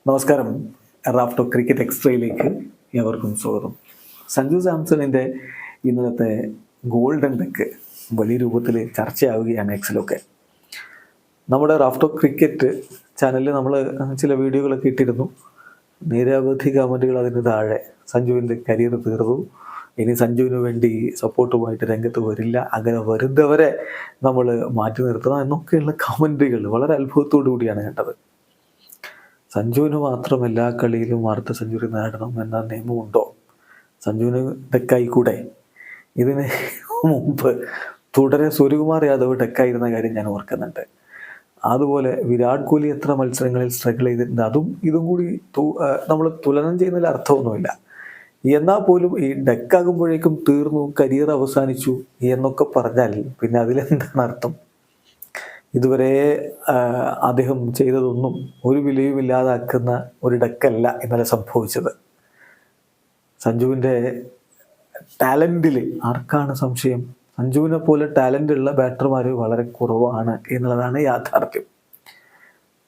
നമസ്കാരം. റാഫ്റ്റോ ക്രിക്കറ്റ് എക്സ്ട്രയിലേക്ക് ഏവർക്കും സ്വാഗതം. സഞ്ജു സാംസണിൻ്റെ ഇന്നലത്തെ ഗോൾഡൻ ഡെക്ക് വലിയ രൂപത്തിൽ ചർച്ചയാവുകയാണ് എക്സിലൊക്കെ. നമ്മുടെ റാഫ്റ്റോ ക്രിക്കറ്റ് ചാനലിൽ നമ്മൾ ചില വീഡിയോകളൊക്കെ ഇട്ടിരുന്നു. നിരവധി കമൻറ്റുകൾ അതിന് താഴെ സഞ്ജുവിൻ്റെ കരിയർ തീർന്നു, ഇനി സഞ്ജുവിന് വേണ്ടി സപ്പോർട്ടുമായിട്ട് രംഗത്ത് വരില്ല, അങ്ങനെ വരുന്നവരെ നമ്മൾ മാറ്റി നിർത്തണം എന്നൊക്കെയുള്ള കമൻറ്റുകൾ വളരെ അത്ഭുതത്തോടു കൂടിയാണ് കേട്ടത്. സഞ്ജുവിന് മാത്രം എല്ലാ കളിയിലും അർദ്ധ സെഞ്ചുറി നേടണം എന്ന നിയമമുണ്ടോ? സഞ്ജുവിന് ഡെക്കായിക്കൂടെ? ഇതിന് മുമ്പ് തുടരെ സൂര്യകുമാർ യാദവ് ഡെക്കായിരുന്ന കാര്യം ഞാൻ ഓർക്കുന്നുണ്ട്. അതുപോലെ വിരാട് കോഹ്ലി എത്ര മത്സരങ്ങളിൽ സ്ട്രഗിൾ ചെയ്തിട്ടുണ്ട്, ഇതും കൂടി നമ്മൾ തുലനം ചെയ്യുന്നതിൽ അർത്ഥമൊന്നുമില്ല. എന്നാൽ പോലും ഈ ഡെക്കാകുമ്പോഴേക്കും തീർന്നു, കരിയർ അവസാനിച്ചു എന്നൊക്കെ പറഞ്ഞാൽ പിന്നെ അതിലെന്താണ് അർത്ഥം? ഇതുവരെ അദ്ദേഹം ചെയ്തതൊന്നും ഒരു വിലയുമില്ലാതാക്കുന്ന ഒരു ഡെക്കല്ല ഇന്നലെ സംഭവിച്ചത്. സഞ്ജുവിൻ്റെ ടാലൻറ്റിൽ ആർക്കാണ് സംശയം? സഞ്ജുവിനെ പോലെ ടാലൻ്റ് ഉള്ള ബാറ്റർമാർ വളരെ കുറവാണ് എന്നുള്ളതാണ് യാഥാർത്ഥ്യം.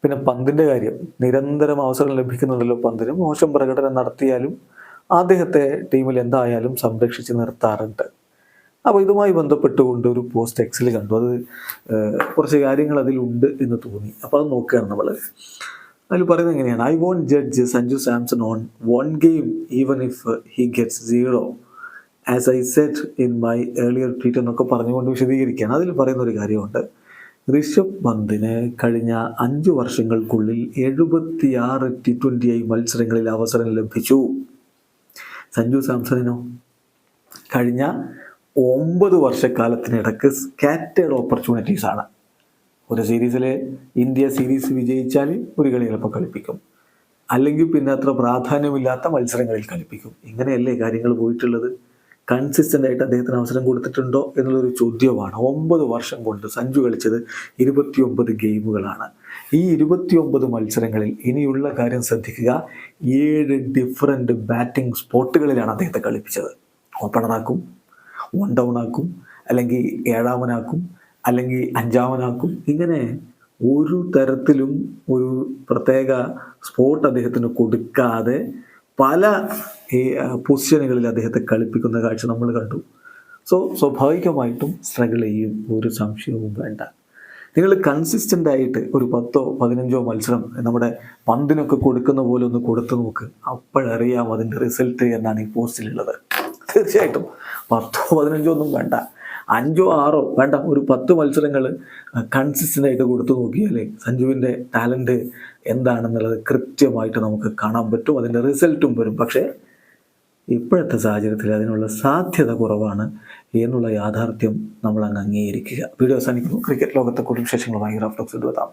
പിന്നെ പന്തിൻ്റെ കാര്യം, നിരന്തരം അവസരം ലഭിക്കുന്നുണ്ടല്ലോ പന്തിന്. മോശം പ്രകടനം നടത്തിയാലും അദ്ദേഹത്തെ ടീമിൽ എന്തായാലും സംരക്ഷിച്ച് നിർത്താറുണ്ട്. അപ്പോൾ ഇതുമായി ബന്ധപ്പെട്ടുകൊണ്ട് ഒരു പോസ്റ്റ് എക്സിൽ കണ്ടു. അത് കുറച്ച് കാര്യങ്ങൾ അതിലുണ്ട് എന്ന് തോന്നി. അപ്പോൾ അത് നോക്കുകയാണ് നമ്മൾ. അതിൽ പറയുന്നത് എങ്ങനെയാണ്: I won't judge Sanju Samson on one game even if he gets 0 as I said in my earlier tweet എന്നൊക്കെ പറഞ്ഞുകൊണ്ട് വിശദീകരിക്കുകയാണ്. അതിൽ പറയുന്ന ഒരു കാര്യമുണ്ട്. ഋഷഭ് പന്തിന് കഴിഞ്ഞ 5 വർഷങ്ങൾക്കുള്ളിൽ 76 T20 മത്സരങ്ങളിൽ അവസരം ലഭിച്ചു. സഞ്ജു സാംസണിനോ കഴിഞ്ഞ 9 വർഷക്കാലത്തിനിടക്ക് സ്കാറ്റേഡ് ഓപ്പർച്യൂണിറ്റീസ് ആണ്. ഒരു സീരീസിൽ ഇന്ത്യ സീരീസ് വിജയിച്ചാൽ ഒരു കളി ചിലപ്പോൾ കളിപ്പിക്കും, അല്ലെങ്കിൽ പിന്നെ അത്ര പ്രാധാന്യമില്ലാത്ത മത്സരങ്ങളിൽ കളിപ്പിക്കും. ഇങ്ങനെയല്ലേ കാര്യങ്ങൾ പോയിട്ടുള്ളത്? കൺസിസ്റ്റൻ്റ് ആയിട്ട് അദ്ദേഹത്തിന് അവസരം കൊടുത്തിട്ടുണ്ടോ എന്നുള്ളൊരു ചോദ്യമാണ്. 9 വർഷം കൊണ്ട് സഞ്ജു കളിച്ചത് 29 ഗെയിമുകളാണ്. ഈ 29 മത്സരങ്ങളിൽ ഇനിയുള്ള കാര്യം ശ്രദ്ധിക്കുക, 7 ഡിഫറൻറ്റ് ബാറ്റിംഗ് സ്പോട്ടുകളിലാണ് അദ്ദേഹത്തെ കളിപ്പിച്ചത്. ഓപ്പണറാക്കും, 1 ഡൗൺ ആക്കും, അല്ലെങ്കിൽ 7ാമനാക്കും, അല്ലെങ്കിൽ 5ാമനാക്കും. ഇങ്ങനെ ഒരു തരത്തിലും ഒരു പ്രത്യേക സ്പോട്ട് അദ്ദേഹത്തിന് കൊടുക്കാതെ പല പൊസിഷനുകളിൽ അദ്ദേഹത്തെ കളിപ്പിക്കുന്ന കാഴ്ച നമ്മൾ കണ്ടു. സ്വാഭാവികമായിട്ടും സ്ട്രഗിൾ ചെയ്യും, ഒരു സംശയവും വേണ്ട. നിങ്ങൾ കൺസിസ്റ്റൻ്റ് ആയിട്ട് ഒരു 10ഓ 15ഓ മത്സരം നമ്മുടെ പന്തിനൊക്കെ കൊടുക്കുന്ന പോലെ ഒന്ന് കൊടുത്തു നോക്ക്, അപ്പോഴറിയാം അതിൻ്റെ റിസൾട്ട് എന്നാണ് ഈ പോസ്റ്റിലുള്ളത്. തീർച്ചയായിട്ടും 10ഓ 15ഓ ഒന്നും വേണ്ട, 5ഓ 6ഓ വേണ്ട, ഒരു 10 മത്സരങ്ങൾ കൺസിസ്റ്റൻ്റ് ആയിട്ട് കൊടുത്തു നോക്കിയാലേ സഞ്ജുവിൻ്റെ ടാലൻറ്റ് എന്താണെന്നുള്ളത് കൃത്യമായിട്ട് നമുക്ക് കാണാൻ പറ്റും, അതിൻ്റെ റിസൾട്ടും വരും. പക്ഷേ ഇപ്പോഴത്തെ സാഹചര്യത്തിൽ അതിനുള്ള സാധ്യത കുറവാണ് എന്നുള്ള യാഥാർത്ഥ്യം നമ്മൾ അങ്ങ് അംഗീകരിക്കുക. വീഡിയോ അവസാനിക്കുന്നു. ക്രിക്കറ്റ് ലോകത്തെ കൂടുതൽ വിശേഷങ്ങളുമായി റാഫ്റ്റോക്സ് എത്താം.